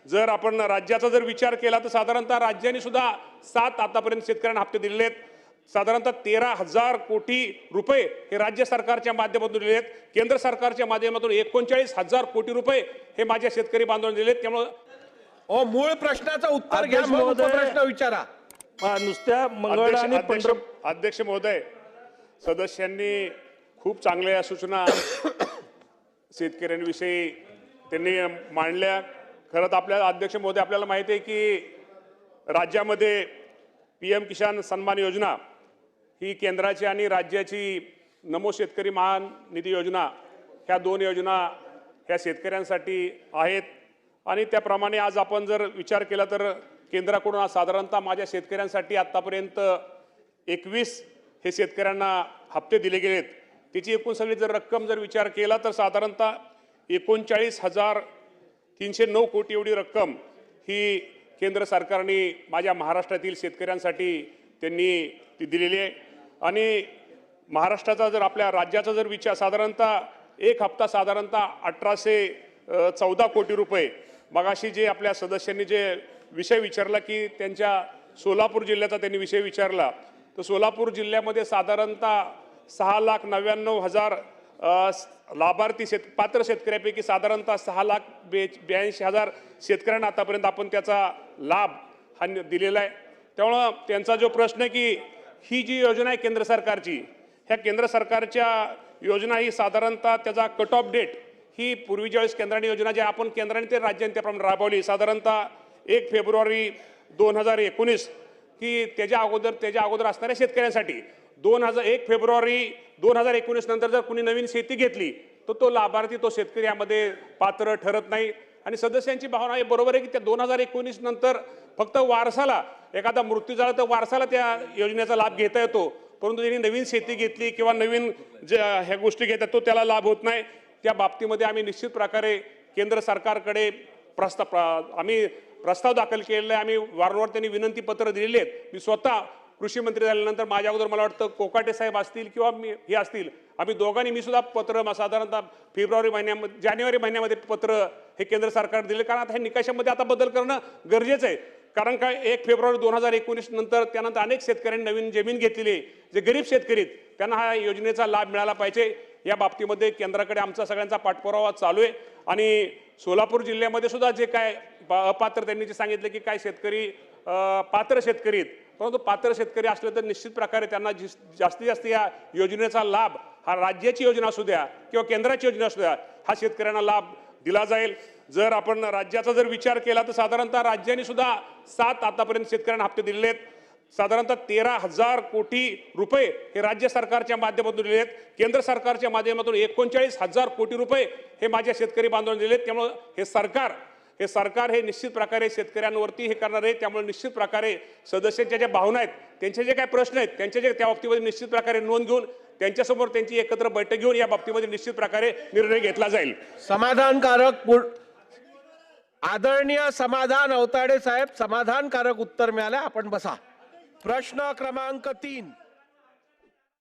जर आपण राज्याचा जर विचार केला तर साधारणतः राज्याने सुद्धा 7 आतापर्यंत शेतकऱ्यांना हप्ते दिलेले आहेत। साधारणतः 13,000 कोटी रुपये हे राज्य सरकारच्या माध्यमातून दिलेले आहेत। केंद्र सरकारच्या माध्यमातून 39,000 कोटी रुपये हे माझ्या शेतकरी बांधवांना दिलेत। त्यामुळे मूळ प्रश्नाचं उत्तर घ्या, मग प्रश्न विचारा। नुसत्या मंगळ आणि अध्यक्ष महोदय, सदस्यांनी खूप चांगल्या सूचना शेतकऱ्यांविषयी त्यांनी मांडल्या। खरं तर आपल्याला अध्यक्ष महोदय आपल्याला माहिती आहे की राज्यामध्ये PM किसान सन्मान योजना ही केंद्राची आणि राज्याची नमो शेतकरी महान निधी योजना ह्या दोन योजना ह्या शेतकऱ्यांसाठी आहेत। आणि त्याप्रमाणे आज आपण जर विचार केला तर केंद्राकडून साधारणतः माझ्या शेतकऱ्यांसाठी आतापर्यंत 21 हे शेतकऱ्यांना हप्ते दिले गेलेत। त्याची एकूण सगळी जर रक्कम जर विचार केला तर साधारणतः 39,309 कोटी एवढी रक्कम ही केंद्र सरकारने माझ्या महाराष्ट्रातील शेतकऱ्यांसाठी त्यांनी ती दिलेली आहे। आणि महाराष्ट्राचा जर आपल्या राज्याचा जर विचार साधारणतः एक हप्ता साधारणतः 1,814 कोटी रुपये। मगाशी जे आपल्या सदस्यांनी जे विषय विचारला की त्यांच्या सोलापूर जिल्ह्याचा त्यांनी विषय विचारला, तर सोलापूर जिल्ह्यामध्ये साधारणतः 6,99,000 लाभार्थी पात्र शेतकऱ्यापैकी साधारणतः 6,82,000 शेतकऱ्यांना आतापर्यंत आपण त्याचा लाभ हा दिलेला आहे। त्यामुळं त्यांचा जो प्रश्न आहे की ही जी योजना आहे केंद्र सरकारची, ह्या केंद्र सरकारच्या योजना ही साधारणतः त्याचा कट ऑफ डेट ही पूर्वी ज्यावेळेस केंद्राने योजना जी आपण केंद्राने ते राज्याने त्याप्रमाणे राबवली साधारणतः 1 फेब्रुवारी 2019 की त्याच्या अगोदर असणाऱ्या शेतकऱ्यांसाठी 1 फेब्रुवारी 2019 नंतर जर कुणी नवीन शेती घेतली तर तो लाभार्थी तो शेतकरी यामध्ये पात्र ठरत नाही। आणि सदस्यांची भावना हे बरोबर आहे की त्या 2019 नंतर फक्त वारसाला एखादा मृत्यू झाला तर वारसाला त्या योजनेचा लाभ घेता येतो, परंतु ज्यांनी नवीन शेती घेतली किंवा नवीन ह्या गोष्टी घेतात तो त्याला लाभ होत नाही। त्या बाबतीमध्ये आम्ही निश्चित प्रकारे केंद्र सरकारकडे प्रस्ताव दाखल केलेला आहे। आम्ही वारंवार त्यांनी विनंती पत्र दिलेली आहेत। मी स्वतः कृषी मंत्री झाल्यानंतर माझ्या अगोदर मला वाटतं कोकाटे साहेब असतील किंवा हे असतील, आम्ही दोघांनी मी सुद्धा पत्र साधारणतः जानेवारी महिन्यामध्ये पत्र हे केंद्र सरकार दिले। कारण आता हे निकषामध्ये आता बदल करणं गरजेचं आहे। कारण काय 1 फेब्रुवारी 2019 नंतर त्यानंतर अनेक शेतकऱ्यांनी नवीन जमीन घेतलेली, जे गरीब शेतकरी आहेत त्यांना हा योजनेचा लाभ मिळाला पाहिजे। या बाबतीमध्ये केंद्राकडे आमचा सगळ्यांचा पाठपुरावा चालू आहे। आणि सोलापूर जिल्ह्यामध्ये सुद्धा जे काय अपात्र त्यांनी जे सांगितलं की काय शेतकरी पात्र शेतकरी आहेत, परंतु पात्र शेतकरी असले तर निश्चित प्रकारे त्यांना जास्तीत जास्त या योजनेचा लाभ हा राज्याची योजना असू द्या किंवा केंद्राची योजना असू द्या हा शेतकऱ्यांना लाभ दिला जाईल। जर आपण राज्याचा जर विचार केला तर साधारणतः राज्याने सुद्धा 7 आतापर्यंत शेतकऱ्यांना हप्ते दिलेले आहेत। साधारणतः 13,000 कोटी रुपये हे राज्य सरकारच्या माध्यमातून दिलेले आहेत। केंद्र सरकारच्या माध्यमातून 39,000 कोटी रुपये हे माझ्या शेतकरी बांधवांना दिलेत। त्यामुळे हे सरकार हे निश्चित प्रकारे शेतकऱ्यांवरती हे करणार आहे। त्यामुळे निश्चित प्रकारे सदस्यांच्या ज्या भावना आहेत, त्यांचे जे काही प्रश्न आहेत, त्यांच्या जे त्या बाबतीमध्ये निश्चित प्रकारे नोंद घेऊन त्यांच्यासमोर त्यांची एकत्र बैठक घेऊन या बाबतीमध्ये निश्चित प्रकारे निर्णय घेतला जाईल। समाधानकारक आदरणीय समाधान अवताडे साहेब, समाधानकारक उत्तर मिळालं। आपण बसा। प्रश्न क्रमांक 3